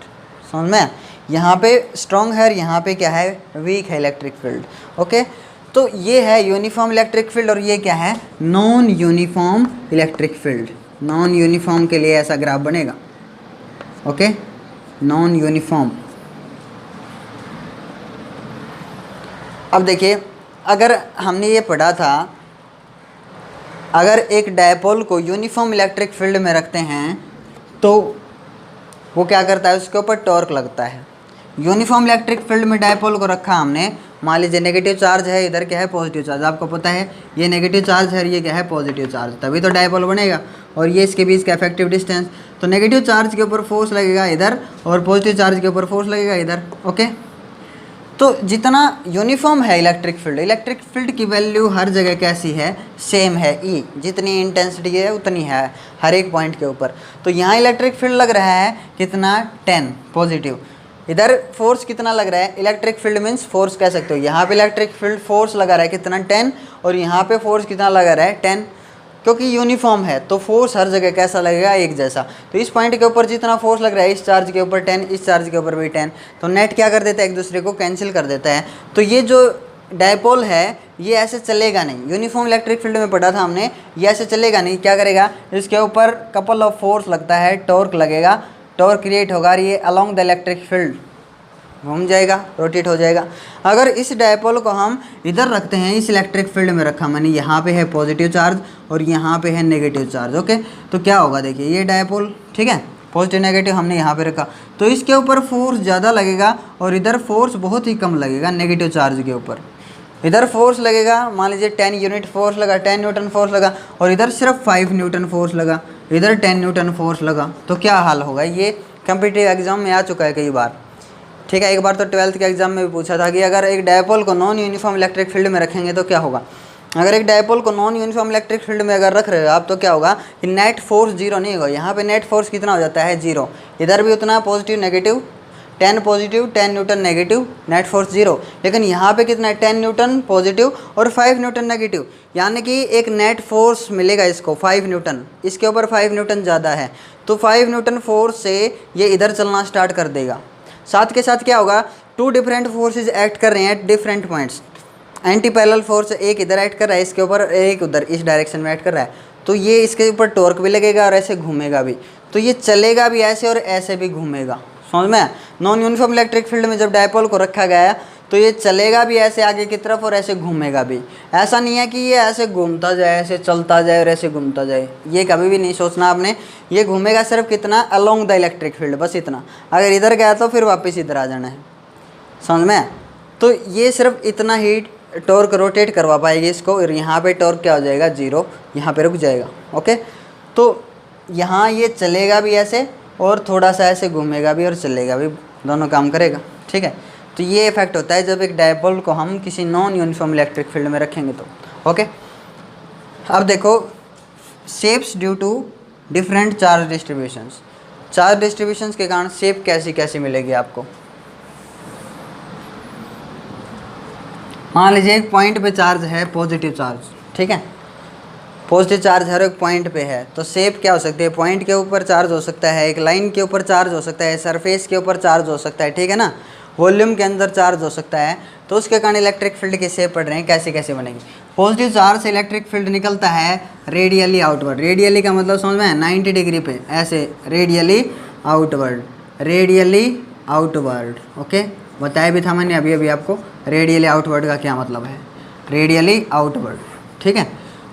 समझ में, यहाँ पे स्ट्रॉन्ग है और यहाँ पे क्या है, वीक है इलेक्ट्रिक फील्ड, ओके। तो ये है यूनिफॉर्म इलेक्ट्रिक फील्ड और ये क्या है, non uniform electric field. Non uniform के लिए ऐसा ग्राफ बनेगा, ओके, नॉन यूनिफॉर्म। अब देखिए अगर हमने ये पढ़ा था, अगर एक डायपोल को यूनिफॉर्म इलेक्ट्रिक फील्ड में रखते हैं तो वो क्या करता है, उसके ऊपर टॉर्क लगता है। यूनिफॉर्म इलेक्ट्रिक फील्ड में डायपोल को रखा हमने, मान लीजिए नेगेटिव चार्ज है, इधर क्या है पॉजिटिव चार्ज, आपको पता है ये नेगेटिव चार्ज है और ये क्या है पॉजिटिव चार्ज, तभी तो डायपोल बनेगा। और ये इसके बीच का इफेक्टिव डिस्टेंस, तो नेगेटिव चार्ज के ऊपर फोर्स लगेगा इधर और पॉजिटिव चार्ज के ऊपर फोर्स लगेगा इधर, ओके। तो जितना यूनिफॉर्म है इलेक्ट्रिक फील्ड की वैल्यू हर जगह कैसी है, सेम है, ई, जितनी इंटेंसिटी है उतनी है हर एक पॉइंट के ऊपर। तो यहाँ इलेक्ट्रिक फील्ड लग रहा है कितना, 10 पॉजिटिव। इधर फोर्स कितना लग रहा है, इलेक्ट्रिक फील्ड मीन्स फोर्स कह सकते हो, यहाँ पे इलेक्ट्रिक फील्ड फोर्स लगा रहा है कितना, 10, और यहाँ पे फोर्स कितना लगा रहा है, 10, क्योंकि यूनिफॉर्म है तो फोर्स हर जगह कैसा लगेगा, एक जैसा। तो इस पॉइंट के ऊपर जितना फोर्स लग रहा है, इस चार्ज के ऊपर 10, इस चार्ज के ऊपर भी 10, तो नेट क्या कर देता है, एक दूसरे को कैंसिल कर देता है। तो ये जो डायपोल है ये ऐसे चलेगा नहीं, यूनिफॉर्म इलेक्ट्रिक फील्ड में पढ़ा था हमने, ये ऐसे चलेगा नहीं। क्या करेगा, इसके ऊपर कपल ऑफ फोर्स लगता है, टॉर्क लगेगा, टॉर्क क्रिएट होगा, ये अलोंग द इलेक्ट्रिक फील्ड घूम जाएगा, रोटेट हो जाएगा। अगर इस डायपोल को हम इधर रखते हैं, इस इलेक्ट्रिक फील्ड में रखा मैंने, यहाँ पे है पॉजिटिव चार्ज और यहाँ पे है नेगेटिव चार्ज, ओके। तो क्या होगा, देखिए ये डायपोल, ठीक है, पॉजिटिव नेगेटिव हमने यहाँ पे रखा, तो इसके ऊपर फोर्स ज़्यादा लगेगा और इधर फोर्स बहुत ही कम लगेगा नेगेटिव चार्ज के ऊपर। इधर फोर्स लगेगा, मान लीजिए 10 यूनिट फोर्स लगा, 10 न्यूटन फोर्स लगा, और इधर सिर्फ 5 न्यूटन फोर्स लगा, इधर 10 न्यूटन फोर्स लगा, तो क्या हाल होगा। ये कॉम्पिटिटिव एग्जाम में आ चुका है कई बार, ठीक है। एक बार तो 12th के एग्जाम में भी पूछा था कि अगर एक डायपोल को नॉन यूनिफॉर्म इलेक्ट्रिक फील्ड में रखेंगे तो क्या होगा। अगर एक डायपोल को नॉन यूनिफॉर्म इलेक्ट्रिक फील्ड में अगर रख रहे हो आप, तो क्या होगा कि नेट फोर्स जीरो नहीं होगा। यहाँ पे नेट फोर्स कितना हो जाता है, जीरो। इधर भी उतना positive negative, 10 positive 10 Newton negative, net force zero. लेकिन यहाँ पे कितना है, 10 न्यूटन पॉजिटिव और 5 न्यूटन नेगेटिव, यानी कि एक नेट फोर्स मिलेगा इसको 5 न्यूटन, इसके ऊपर 5 न्यूटन ज़्यादा है, तो 5 न्यूटन फोर्स से ये इधर चलना स्टार्ट कर देगा। साथ के साथ क्या होगा, 2 डिफरेंट फोर्सेज एक्ट कर रहे हैं at different points. Anti parallel force एक इधर एक्ट कर रहा है इसके ऊपर, एक उधर इस डायरेक्शन में एक्ट कर रहा है, तो ये इसके ऊपर टॉर्क भी लगेगा और ऐसे घूमेगा भी, तो ये चलेगा भी ऐसे और ऐसे भी घूमेगा, समझ में। नॉन यूनिफॉर्म इलेक्ट्रिक फील्ड में जब डायपोल को रखा गया तो ये चलेगा भी ऐसे आगे की तरफ और ऐसे घूमेगा भी। ऐसा नहीं है कि ये ऐसे घूमता जाए, ऐसे चलता जाए और ऐसे घूमता जाए, ये कभी भी नहीं सोचना आपने। ये घूमेगा सिर्फ कितना, अलोंग द इलेक्ट्रिक फील्ड, बस इतना। अगर इधर गया तो फिर वापस इधर आ जाना है, समझ में। तो ये सिर्फ इतना ही टॉर्क रोटेट करवा पाएगी इसको, और यहाँ पे टॉर्क क्या हो जाएगा, जीरो, यहाँ पे रुक जाएगा, ओके। तो यहाँ ये चलेगा भी ऐसे और थोड़ा सा ऐसे घूमेगा भी और चलेगा भी, दोनों काम करेगा, ठीक है। तो ये इफेक्ट होता है जब एक डायपोल को हम किसी नॉन यूनिफॉर्म इलेक्ट्रिक फील्ड में रखेंगे तो, ओके। अब देखो shapes due to different charge distributions, charge distributions के कारण शेप कैसी कैसी मिलेगी आपको। मान लीजिए एक पॉइंट पे चार्ज है पॉजिटिव चार्ज, ठीक है, पॉजिटिव चार्ज हर एक पॉइंट पे है, तो शेप क्या हो सकती है, पॉइंट के ऊपर चार्ज हो सकता है, एक लाइन के ऊपर चार्ज हो सकता है, सरफेस के ऊपर चार्ज हो सकता है, ठीक है ना, वॉल्यूम के अंदर चार्ज हो सकता है। तो उसके कारण इलेक्ट्रिक फील्ड की शेप पढ़ रहे हैं कैसे कैसे बनेगी। पॉजिटिव चार्ज से इलेक्ट्रिक फील्ड निकलता है रेडियली आउटवर्ड, रेडियली का मतलब समझ में है 90 डिग्री पे, ऐसे radially outward, radially outward, okay, बताया भी था मैंने अभी अभी आपको रेडियली आउटवर्ड का क्या मतलब है, रेडियली आउटवर्ड, ठीक है।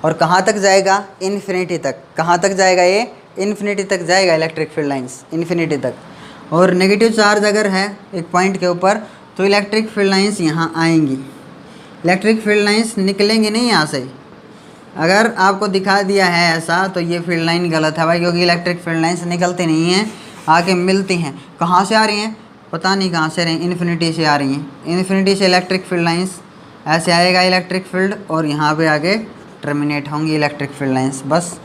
और कहाँ तक जाएगा, इन्फिनिटी तक, कहाँ तक जाएगा ये, इन्फिनिटी तक जाएगा इलेक्ट्रिक फील्ड लाइंस, इन्फिनिटी तक। और नेगेटिव चार्ज अगर है एक पॉइंट के ऊपर तो इलेक्ट्रिक फील्ड लाइंस यहाँ आएंगी, इलेक्ट्रिक फील्ड लाइंस निकलेंगी नहीं यहाँ से। अगर आपको दिखा दिया है ऐसा तो ये फील्ड लाइन गलत है भाई, क्योंकि इलेक्ट्रिक फील्ड लाइंस निकलती नहीं हैं, आके मिलती हैं। कहाँ से आ रही हैं पता नहीं, कहाँ से आ रही हैं, इन्फिनिटी से आ रही हैं, इन्फिनिटी से इलेक्ट्रिक फील्ड लाइंस ऐसे आएगा इलेक्ट्रिक फील्ड, और यहाँ पे आगे टर्मिनेट होंगी इलेक्ट्रिक फील्ड लाइंस। बस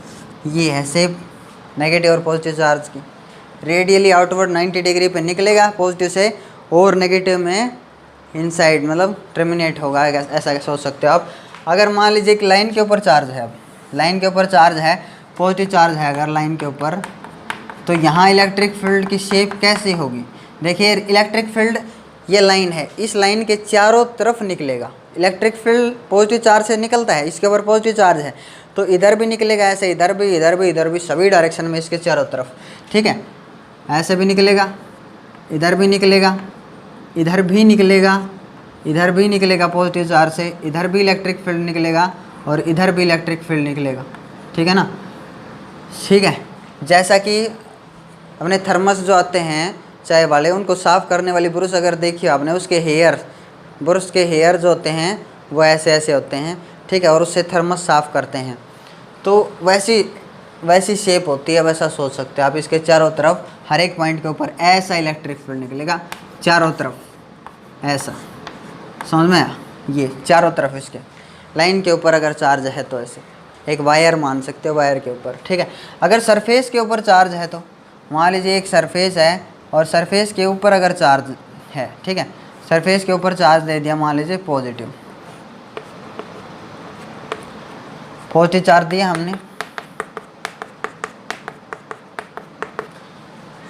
ये है शेप नेगेटिव और पॉजिटिव चार्ज की। रेडियली आउटवर्ड 90 डिग्री पे निकलेगा पॉजिटिव से, और नेगेटिव में इनसाइड मतलब टर्मिनेट होगा, ऐसा सोच सकते हो आप। अगर मान लीजिए एक लाइन के ऊपर चार्ज है, अब लाइन के ऊपर चार्ज है, पॉजिटिव चार्ज है अगर लाइन के ऊपर, तो यहाँ इलेक्ट्रिक फील्ड की शेप कैसी होगी। देखिए इलेक्ट्रिक फील्ड ये लाइन है, इस लाइन के चारों तरफ निकलेगा इलेक्ट्रिक फील्ड, पॉजिटिव चार्ज से निकलता है, इसके ऊपर पॉजिटिव चार्ज है तो इधर भी निकलेगा ऐसे, इधर भी इधर भी इधर भी, सभी डायरेक्शन में इसके चारों तरफ, ठीक है। ऐसे भी निकलेगा, इधर भी निकलेगा, इधर भी निकलेगा, इधर भी निकलेगा पॉजिटिव चार्ज से, इधर भी इलेक्ट्रिक फील्ड निकलेगा और इधर भी इलेक्ट्रिक फील्ड निकलेगा, ठीक है ना। ठीक है, जैसा कि अपने थर्मस जो आते हैं चाय वाले, उनको साफ़ करने वाली ब्रश अगर देखिए आपने, उसके हेयर, ब्रश के हेयर जो होते हैं वो ऐसे ऐसे होते हैं, ठीक है, और उससे थर्मस साफ़ करते हैं, तो वैसी शेप होती है, वैसा सोच सकते हैं आप। इसके चारों तरफ हर एक पॉइंट के ऊपर ऐसा इलेक्ट्रिक फील्ड निकलेगा, चारों तरफ ऐसा, समझ में आया, ये चारों तरफ इसके लाइन के ऊपर अगर चार्ज है तो ऐसे एक वायर मान सकते हो, वायर के ऊपर, ठीक है। अगर सरफेस के ऊपर चार्ज है तो मान लीजिए एक सरफेस है और सरफेस के ऊपर अगर चार्ज है, ठीक है, सरफेस के ऊपर चार्ज दे दिया मान लीजिए पॉजिटिव चार्ज दिया हमने,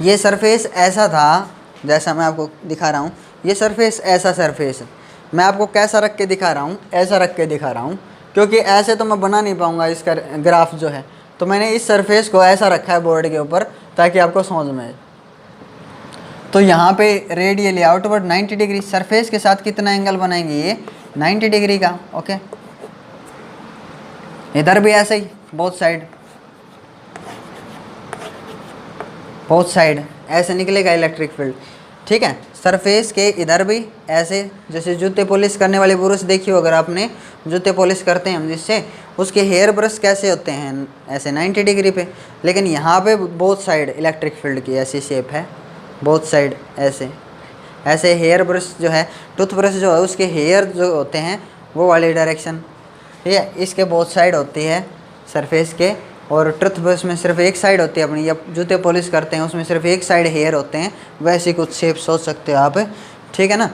ये सरफेस ऐसा था जैसा मैं आपको दिखा रहा हूँ, ये सरफेस ऐसा सरफेस है, मैं आपको कैसा रख के दिखा रहा हूँ, ऐसा रख के दिखा रहा हूँ, क्योंकि ऐसे तो मैं बना नहीं पाऊँगा इसका ग्राफ जो है, तो मैंने इस सरफेस को ऐसा रखा है बोर्ड के ऊपर ताकि आपको समझ में आए। तो यहाँ पे रेडियली आउटवर्ड 90 डिग्री, सरफेस के साथ कितना एंगल बनाएंगे ये 90 डिग्री का, ओके। इधर भी ऐसे ही बोथ साइड ऐसे निकलेगा इलेक्ट्रिक फील्ड, ठीक है। सरफेस के इधर भी ऐसे, जैसे जूते पॉलिश करने वाले ब्रश देखिए अगर आपने, जूते पॉलिश करते हैं हम जिससे, उसके हेयर ब्रश कैसे होते हैं ऐसे 90 डिग्री पे, लेकिन यहाँ पे बोथ साइड इलेक्ट्रिक फील्ड की ऐसी शेप है, बोथ साइड ऐसे ऐसे हेयर ब्रश जो है, टूथ ब्रश जो है उसके हेयर जो होते हैं वो वाली डायरेक्शन, ठीक है, इसके बोथ साइड होती है सरफेस के, और टूथ ब्रश में सिर्फ एक साइड होती है अपनी, या जूते पॉलिश करते हैं उसमें सिर्फ एक साइड हेयर होते हैं, वैसी कुछ शेप सोच सकते हो आप, ठीक है ना।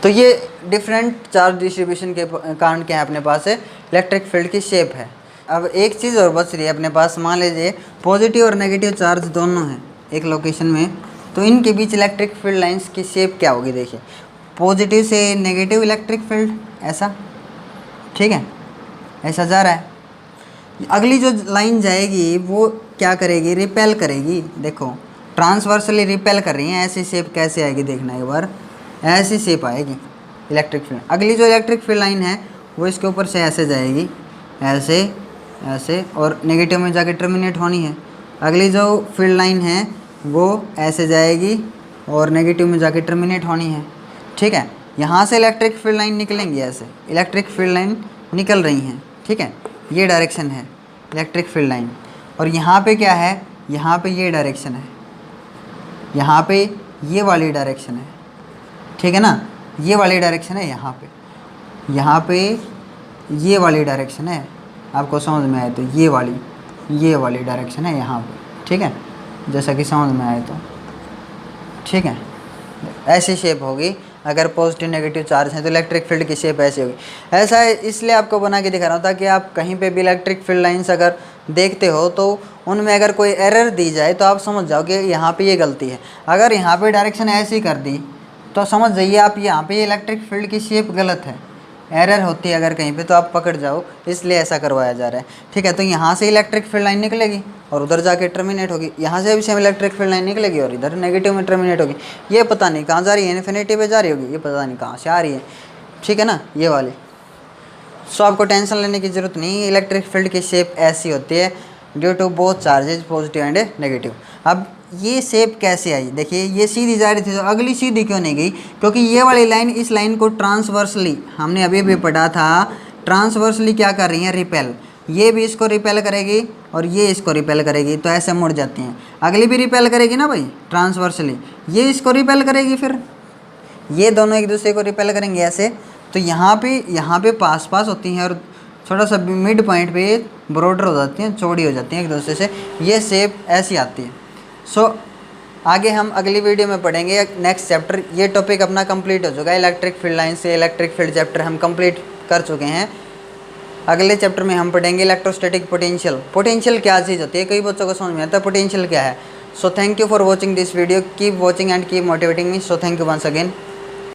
तो ये डिफरेंट चार्ज डिस्ट्रीब्यूशन के कारण क्या है अपने पास है, इलेक्ट्रिक फील्ड की शेप है। अब एक चीज़ और बच रही है अपने पास, मान लीजिए पॉजिटिव और नेगेटिव चार्ज दोनों हैं एक लोकेशन में, तो इनके बीच इलेक्ट्रिक फील्ड लाइंस की शेप क्या होगी। देखिए पॉजिटिव से नेगेटिव इलेक्ट्रिक फील्ड ऐसा, ठीक है, ऐसा जा रहा है, अगली जो लाइन जाएगी वो क्या करेगी, रिपेल करेगी, देखो ट्रांसवर्सली रिपेल कर रही है, ऐसी शेप कैसे आएगी देखना एक बार, ऐसी शेप आएगी इलेक्ट्रिक फील्ड। अगली जो इलेक्ट्रिक फील्ड लाइन है वो इसके ऊपर से ऐसे जाएगी, ऐसे ऐसे, और नेगेटिव में जाके टर्मिनेट होनी है। अगली जो फील्ड लाइन है वो ऐसे जाएगी और नेगेटिव में जाके टर्मिनेट होनी है, ठीक है। यहाँ से इलेक्ट्रिक फील्ड लाइन निकलेंगी, ऐसे इलेक्ट्रिक फील्ड लाइन निकल रही हैं, ठीक है, ये डायरेक्शन है इलेक्ट्रिक फील्ड लाइन। और यहाँ पे क्या है, यहाँ पे ये डायरेक्शन है, यहाँ पे ये वाली डायरेक्शन है, ठीक है ना, ये वाली डायरेक्शन है, यहाँ पे ये वाली डायरेक्शन है, आपको समझ में आए तो ये वाली डायरेक्शन है यहाँ पे, ठीक है, जैसा कि समझ में आए तो, ठीक है। ऐसी शेप होगी, अगर पॉजिटिव नेगेटिव चार्ज है तो इलेक्ट्रिक फील्ड की शेप ऐसी होगी। ऐसा है इसलिए आपको बना के दिखा रहा हूँ ताकि आप कहीं पे भी इलेक्ट्रिक फील्ड लाइंस अगर देखते हो तो उनमें अगर कोई एरर दी जाए तो आप समझ जाओ कि यहाँ पे ये गलती है। अगर यहाँ पे डायरेक्शन ऐसी कर दी तो समझ जाइए आप यहाँ पे इलेक्ट्रिक फील्ड की शेप गलत है, एरर होती है अगर कहीं पे तो आप पकड़ जाओ, इसलिए ऐसा करवाया जा रहा है, ठीक है। तो यहाँ से इलेक्ट्रिक फील्ड लाइन निकलेगी और उधर जाके टर्मिनेट होगी, यहाँ से भी सेम इलेक्ट्रिक फील्ड लाइन निकलेगी और इधर नेगेटिव में टर्मिनेट होगी। ये पता नहीं कहाँ जा रही है, इन्फिनिटी पे जा रही होगी, ये पता नहीं कहाँ से आ रही है, ठीक है ना, ये वाली। सो आपको टेंशन लेने की ज़रूरत नहीं, इलेक्ट्रिक फील्ड की शेप ऐसी होती है due to both charges positive and negative. अब ये शेप कैसे आई, देखिए ये सीधी जा रही थी तो अगली सीधी क्यों नहीं गई, क्योंकि ये वाली लाइन इस लाइन को ट्रांसवर्सली, हमने अभी भी पढ़ा था, ट्रांसवर्सली क्या कर रही है, रिपेल। ये भी इसको रिपेल करेगी और ये इसको रिपेल करेगी, तो ऐसे मुड़ जाती हैं। अगली भी रिपेल करेगी ना भाई ट्रांसवर्सली, ये इसको रिपेल करेगी, फिर ये दोनों एक दूसरे को रिपेल करेंगे ऐसे। तो यहाँ पे पास पास होती हैं और थोड़ा सा मिड पॉइंट पे ब्रॉडर हो जाती हैं, चौड़ी हो जाती हैं एक दूसरे से, ये शेप ऐसी आती है। सो आगे हम अगली वीडियो में पढ़ेंगे नेक्स्ट चैप्टर। ये टॉपिक अपना कंप्लीट हो चुका है, इलेक्ट्रिक फील्ड लाइन से इलेक्ट्रिक फील्ड चैप्टर हम कंप्लीट कर चुके हैं। अगले चैप्टर में हम पढ़ेंगे इलेक्ट्रोस्टैटिक पोटेंशियल। पोटेंशियल क्या चीज़ होती है, कई बच्चों को समझ में आता है पोटेंशियल क्या है। So thank you for watching this video, keep watching and keep motivating me. So thank you once again.